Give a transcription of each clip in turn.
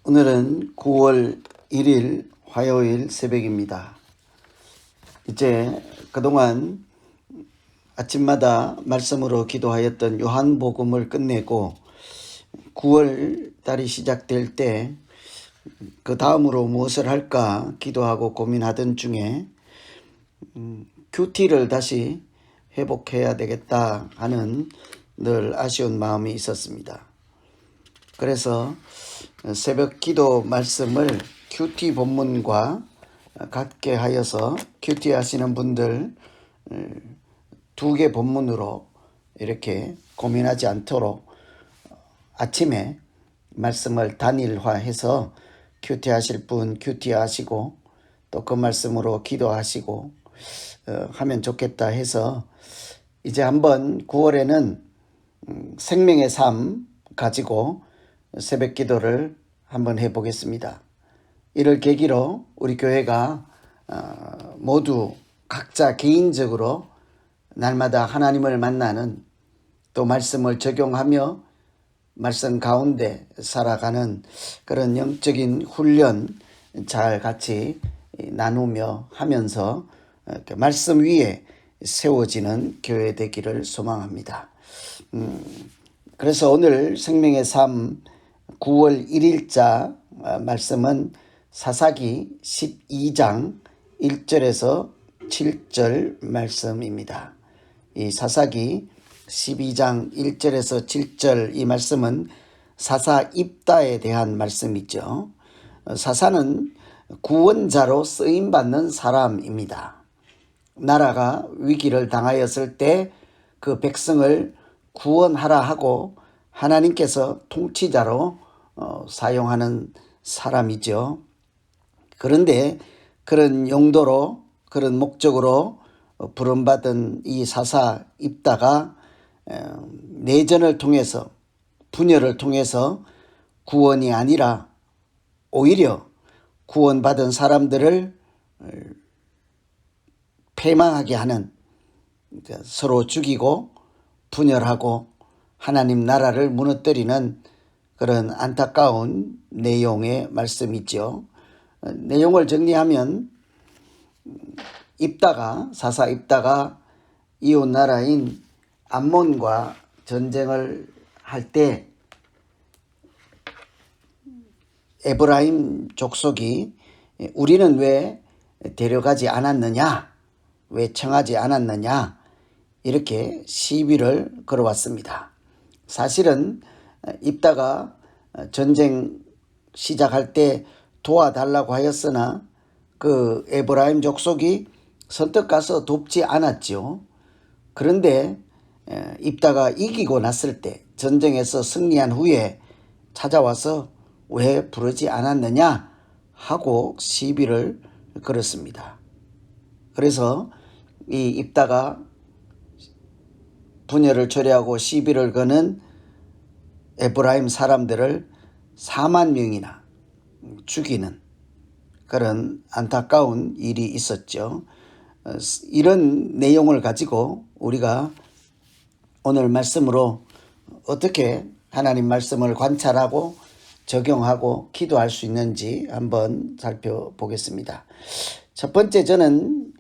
오늘은 9월 1일 화요일 새벽입니다. 이제 그동안 아침마다 말씀으로 기도하였던 요한복음을 끝내고 9월 달이 시작될 때 그 다음으로 무엇을 할까 기도하고 고민하던 중에 큐티를 다시 회복해야 되겠다 하는 늘 아쉬운 마음이 있었습니다. 그래서 새벽 기도 말씀을 큐티 본문과 같게 하여서 큐티 하시는 분들 두 개 본문으로 이렇게 고민하지 않도록 아침에 말씀을 단일화해서 큐티 하실 분 큐티 하시고 또 그 말씀으로 기도하시고 하면 좋겠다 해서 이제 한번 9월에는 생명의 삶 가지고 새벽 기도를 한번 해보겠습니다. 이를 계기로 우리 교회가 모두 각자 개인적으로 날마다 하나님을 만나는 또 말씀을 적용하며 말씀 가운데 살아가는 그런 영적인 훈련 잘 같이 나누며 하면서 말씀 위에 세워지는 교회 되기를 소망합니다. 그래서 오늘 생명의 삶 9월 1일자 말씀은 사사기 12장 1절에서 7절 말씀입니다. 이 사사기 12장 1절에서 7절 이 말씀은 사사 입다에 대한 말씀이죠. 사사는 구원자로 쓰임받는 사람입니다. 나라가 위기를 당하였을 때 그 백성을 구원하라 하고 하나님께서 통치자로 사용하는 사람이죠. 그런데 그런 용도로 그런 목적으로 부름받은 이 사사 입다가 내전을 통해서 분열을 통해서 구원이 아니라 오히려 구원받은 사람들을 패망하게 하는, 서로 죽이고 분열하고 하나님 나라를 무너뜨리는 그런 안타까운 내용의 말씀이죠. 내용을 정리하면 사사 입다가 이웃 나라인 암몬과 전쟁을 할 때 에브라임 족속이 우리는 왜 데려가지 않았느냐, 왜 청하지 않았느냐 이렇게 시비를 걸어왔습니다. 사실은 입다가 전쟁 시작할 때 도와달라고 하였으나 그 에브라임 족속이 선뜻 가서 돕지 않았죠. 그런데 입다가 이기고 났을 때 전쟁에서 승리한 후에 찾아와서 왜 부르지 않았느냐 하고 시비를 걸었습니다. 그래서 이 입다가 분열을 초래하고 시비를 거는 에브라임 사람들을 4만 명이나 죽이는 그런 안타까운 일이 있었죠. 이런 내용을 가지고 우리가 오늘 말씀으로 어떻게 하나님 말씀을 관찰하고 적용하고 기도할 수 있는지 한번 살펴보겠습니다. 첫 번째, 저는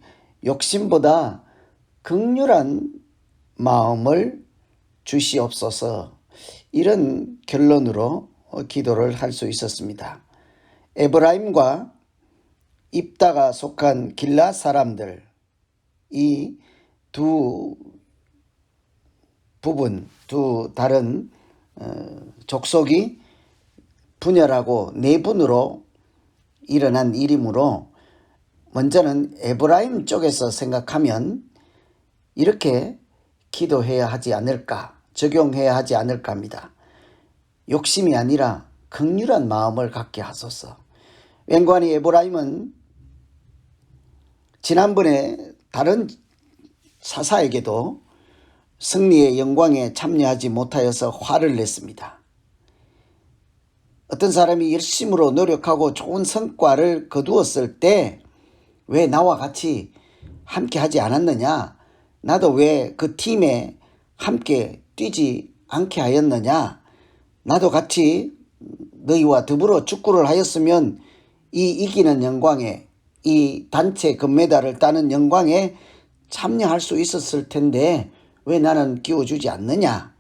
욕심보다 긍휼한 마음을 주시옵소서, 이런 결론으로 기도를 할 수 있었습니다. 에브라임과 입다가 속한 길앗 사람들, 이 두 부분, 두 다른 족속이 분열하고 내분으로 일어난 일이므로 먼저는 에브라임 쪽에서 생각하면 이렇게 기도해야 하지 않을까, 적용해야 하지 않을까 합니다. 욕심이 아니라 긍휼한 마음을 갖게 하소서. 왠관이 에브라임은 지난번에 다른 사사에게도 승리의 영광에 참여하지 못하여서 화를 냈습니다. 어떤 사람이 열심으로 노력하고 좋은 성과를 거두었을 때 왜 나와 같이 함께 하지 않았느냐, 나도 왜 그 팀에 함께 뛰지 않게 하였느냐, 나도 같이 너희와 더불어 축구를 하였으면 이 이기는 영광에, 이 단체 금메달을 따는 영광에 참여할 수 있었을 텐데 왜 나는 끼워주지 않느냐,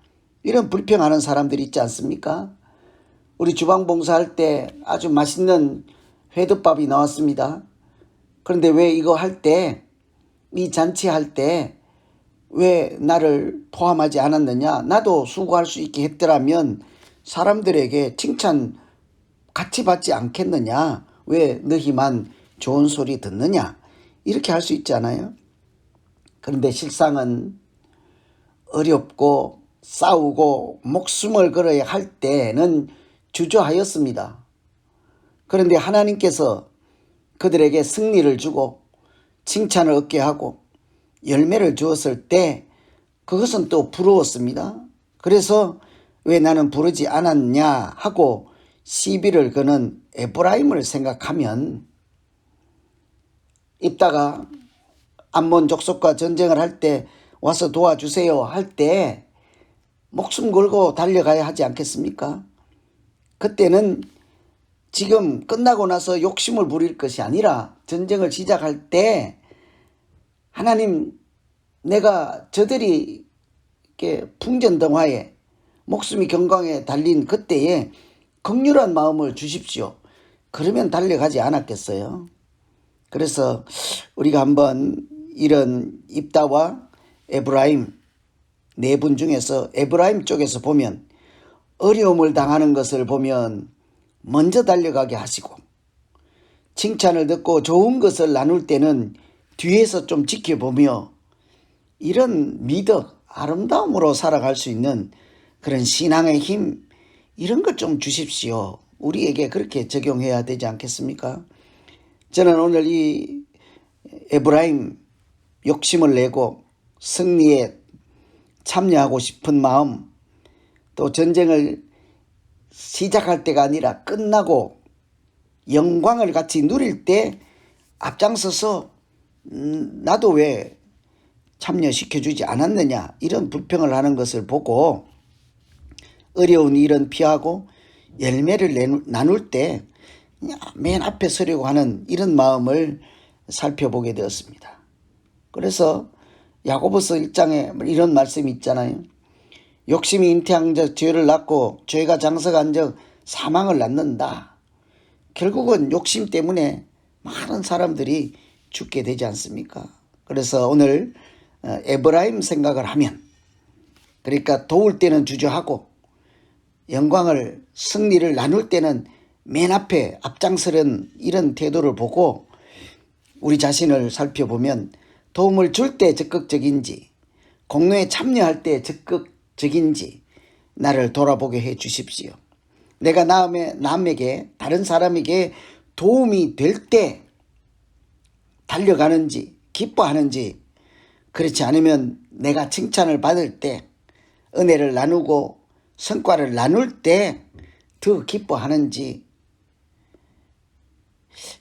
이런 불평하는 사람들이 있지 않습니까? 우리 주방봉사할 때 아주 맛있는 회덮밥이 나왔습니다. 그런데 왜 이거 할 때, 이 잔치할 때 왜 나를 포함하지 않았느냐, 나도 수고할 수 있게 했더라면 사람들에게 칭찬 같이 받지 않겠느냐, 왜 너희만 좋은 소리 듣느냐, 이렇게 할 수 있잖아요. 그런데 실상은 어렵고 싸우고 목숨을 걸어야 할 때는 주저하였습니다. 그런데 하나님께서 그들에게 승리를 주고 칭찬을 얻게 하고 열매를 주었을 때 그것은 또 부러웠습니다. 그래서 왜 나는 부르지 않았냐 하고 시비를 거는 에브라임을 생각하면, 입다가 암몬 족속과 전쟁을 할 때 와서 도와주세요 할 때 목숨 걸고 달려가야 하지 않겠습니까? 그때는 지금 끝나고 나서 욕심을 부릴 것이 아니라 전쟁을 시작할 때 하나님, 내가 저들이 이렇게 풍전등화에 목숨이 경광에 달린 그때에 긍휼한 마음을 주십시오. 그러면 달려가지 않았겠어요? 그래서 우리가 한번 이런 입다와 에브라임 네 분 중에서 에브라임 쪽에서 보면 어려움을 당하는 것을 보면 먼저 달려가게 하시고, 칭찬을 듣고 좋은 것을 나눌 때는 뒤에서 좀 지켜보며, 이런 미덕, 아름다움으로 살아갈 수 있는 그런 신앙의 힘, 이런 것 좀 주십시오. 우리에게 그렇게 적용해야 되지 않겠습니까? 저는 오늘 이 에브라임 욕심을 내고 승리에 참여하고 싶은 마음, 또 전쟁을 시작할 때가 아니라 끝나고 영광을 같이 누릴 때 앞장서서 나도 왜 참여시켜주지 않았느냐, 이런 불평을 하는 것을 보고 어려운 일은 피하고 열매를 나눌 때 맨 앞에 서려고 하는 이런 마음을 살펴보게 되었습니다. 그래서 야고보서 1장에 이런 말씀이 있잖아요. 욕심이 잉태한 적 죄를 낳고 죄가 장성한 적 사망을 낳는다. 결국은 욕심 때문에 많은 사람들이 죽게 되지 않습니까? 그래서 오늘 에브라임 생각을 하면, 그러니까 도울 때는 주저하고 영광을, 승리를 나눌 때는 맨 앞에 앞장서는 이런 태도를 보고 우리 자신을 살펴보면 도움을 줄 때 적극적인지 공로에 참여할 때 적극적인지 나를 돌아보게 해 주십시오. 내가 남에게, 다른 사람에게 도움이 될 때 달려가는지 기뻐하는지, 그렇지 않으면 내가 칭찬을 받을 때, 은혜를 나누고 성과를 나눌 때 더 기뻐하는지,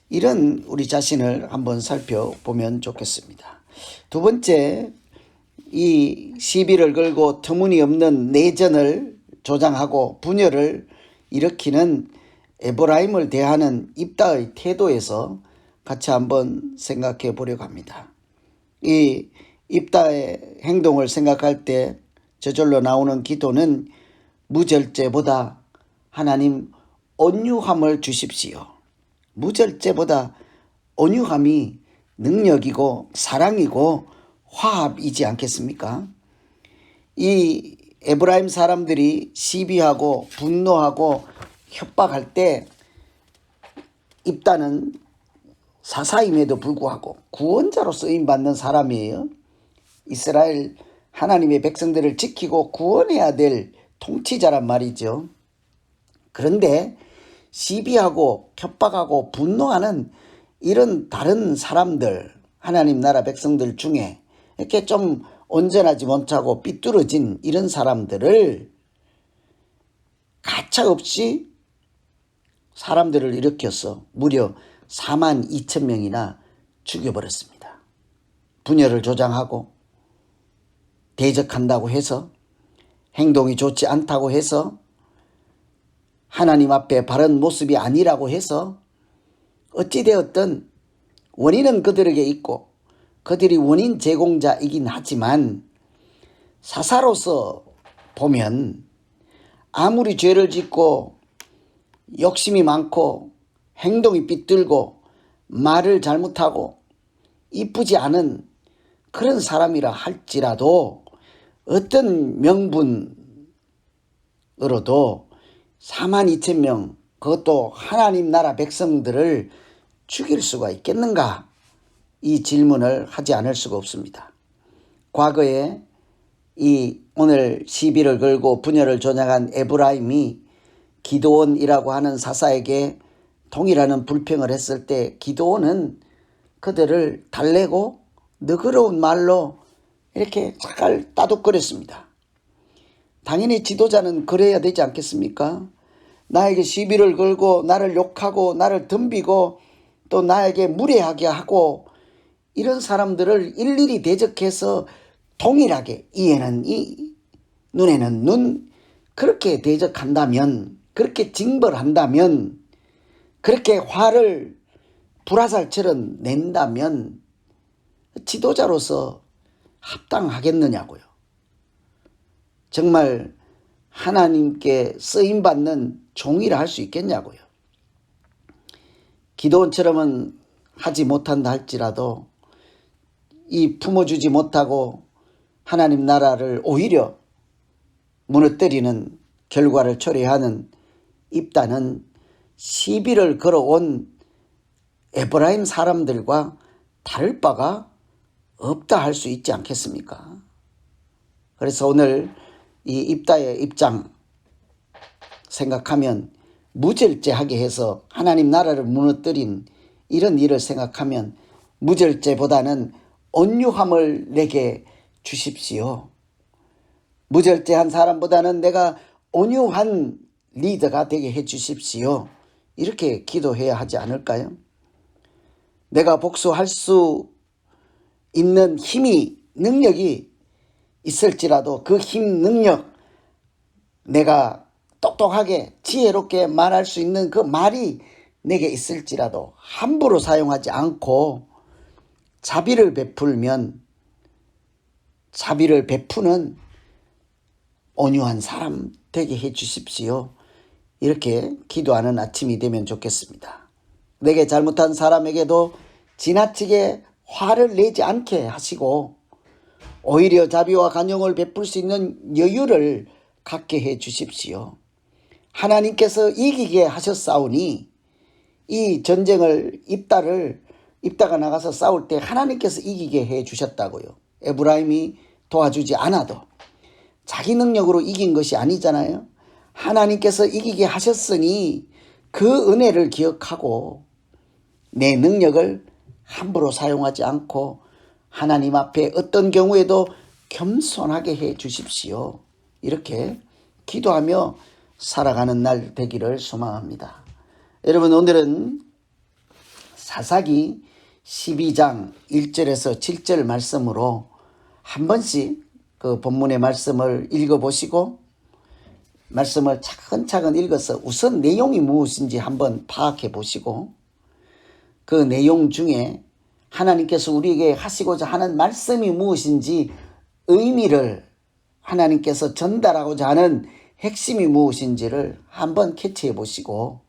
이런 우리 자신을 한번 살펴보면 좋겠습니다. 두 번째, 이 시비를 걸고 터무니없는 내전을 조장하고 분열을 일으키는 에브라임을 대하는 입다의 태도에서 같이 한번 생각해 보려고 합니다. 이 입다의 행동을 생각할 때 저절로 나오는 기도는 무절제보다 하나님 온유함을 주십시오. 무절제보다 온유함이 능력이고 사랑이고 화합이지 않겠습니까? 이 에브라임 사람들이 시비하고 분노하고 협박할 때 입다는 사사임에도 불구하고 구원자로 쓰임받는 사람이에요. 이스라엘 하나님의 백성들을 지키고 구원해야 될 통치자란 말이죠. 그런데 시비하고 협박하고 분노하는 이런 다른 사람들, 하나님 나라 백성들 중에 이렇게 좀 온전하지 못하고 삐뚤어진 이런 사람들을 가차없이 사람들을 일으켜서 무려 42,000명이나 죽여버렸습니다. 분열을 조장하고 대적한다고 해서, 행동이 좋지 않다고 해서 하나님 앞에 바른 모습이 아니라고 해서 어찌되었든 원인은 그들에게 있고 그들이 원인 제공자이긴 하지만 사사로서 보면 아무리 죄를 짓고 욕심이 많고 행동이 삐뚤고 말을 잘못하고 이쁘지 않은 그런 사람이라 할지라도 어떤 명분으로도 42,000명 그것도 하나님 나라 백성들을 죽일 수가 있겠는가? 이 질문을 하지 않을 수가 없습니다. 과거에 이 오늘 시비를 걸고 분열을 조장한 에브라임이 기드온이라고 하는 사사에게 동일하는 불평을 했을 때 기드온은 그들을 달래고 너그러운 말로 이렇게 잘 따독거렸습니다. 당연히 지도자는 그래야 되지 않겠습니까? 나에게 시비를 걸고 나를 욕하고 나를 덤비고 또 나에게 무례하게 하고 이런 사람들을 일일이 대적해서 동일하게 이에는 이 눈에는 눈 그렇게 대적한다면 그렇게 징벌한다면 그렇게 화를 불화살처럼 낸다면 지도자로서 합당하겠느냐고요. 정말 하나님께 쓰임받는 종이라 할 수 있겠냐고요. 기드온처럼은 하지 못한다 할지라도 이 품어주지 못하고 하나님 나라를 오히려 무너뜨리는 결과를 초래하는 입단은 시비를 걸어온 에브라임 사람들과 다를 바가 없다 할 수 있지 않겠습니까? 그래서 오늘 이 입다의 입장 생각하면 무절제하게 해서 하나님 나라를 무너뜨린 이런 일을 생각하면 무절제보다는 온유함을 내게 주십시오. 무절제한 사람보다는 내가 온유한 리더가 되게 해 주십시오. 이렇게 기도해야 하지 않을까요? 내가 복수할 수 있는 힘이 능력이 있을지라도 그 힘 능력 내가 똑똑하게 지혜롭게 말할 수 있는 그 말이 내게 있을지라도 함부로 사용하지 않고 자비를 베풀면 자비를 베푸는 온유한 사람 되게 해 주십시오. 이렇게 기도하는 아침이 되면 좋겠습니다. 내게 잘못한 사람에게도 지나치게 화를 내지 않게 하시고 오히려 자비와 간용을 베풀 수 있는 여유를 갖게 해 주십시오. 하나님께서 이기게 하셨사오니 이 전쟁을 입다가 나가서 싸울 때 하나님께서 이기게 해 주셨다고요. 에브라임이 도와주지 않아도 자기 능력으로 이긴 것이 아니잖아요. 하나님께서 이기게 하셨으니 그 은혜를 기억하고 내 능력을 함부로 사용하지 않고 하나님 앞에 어떤 경우에도 겸손하게 해 주십시오. 이렇게 기도하며 살아가는 날 되기를 소망합니다. 여러분, 오늘은 사사기 12장 1절에서 7절 말씀으로 한 번씩 그 본문의 말씀을 읽어보시고 말씀을 차근차근 읽어서 우선 내용이 무엇인지 한번 파악해 보시고 그 내용 중에 하나님께서 우리에게 하시고자 하는 말씀이 무엇인지 의미를 하나님께서 전달하고자 하는 핵심이 무엇인지를 한번 캐치해 보시고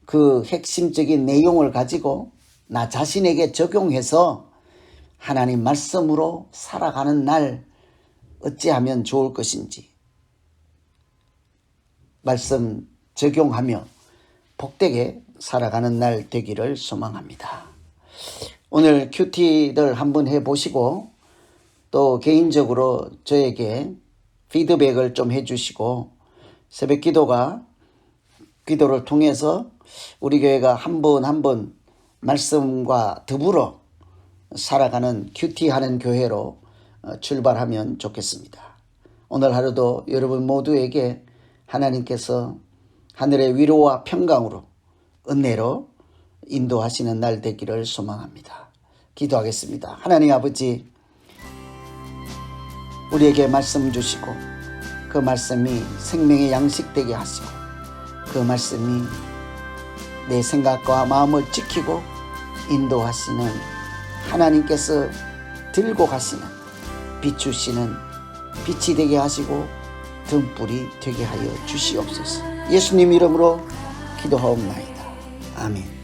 그 핵심적인 내용을 가지고 나 자신에게 적용해서 하나님 말씀으로 살아가는 날 어찌하면 좋을 것인지 말씀 적용하며 복되게 살아가는 날 되기를 소망합니다. 오늘 큐티들 한번 해보시고 또 개인적으로 저에게 피드백을 좀 해주시고 새벽 기도를 통해서 우리 교회가 한 번 한 번 말씀과 더불어 살아가는 큐티하는 교회로 출발하면 좋겠습니다. 오늘 하루도 여러분 모두에게 하나님께서 하늘의 위로와 평강으로 은혜로 인도하시는 날 되기를 소망합니다. 기도하겠습니다. 하나님 아버지, 우리에게 말씀 주시고 그 말씀이 생명의 양식 되게 하시고 그 말씀이 내 생각과 마음을 지키고 인도하시는 하나님께서 들고 가시는 비추시는 빛이 되게 하시고 등불이 되게 하여 주시옵소서. 예수님 이름으로 기도하옵나이다. 아멘.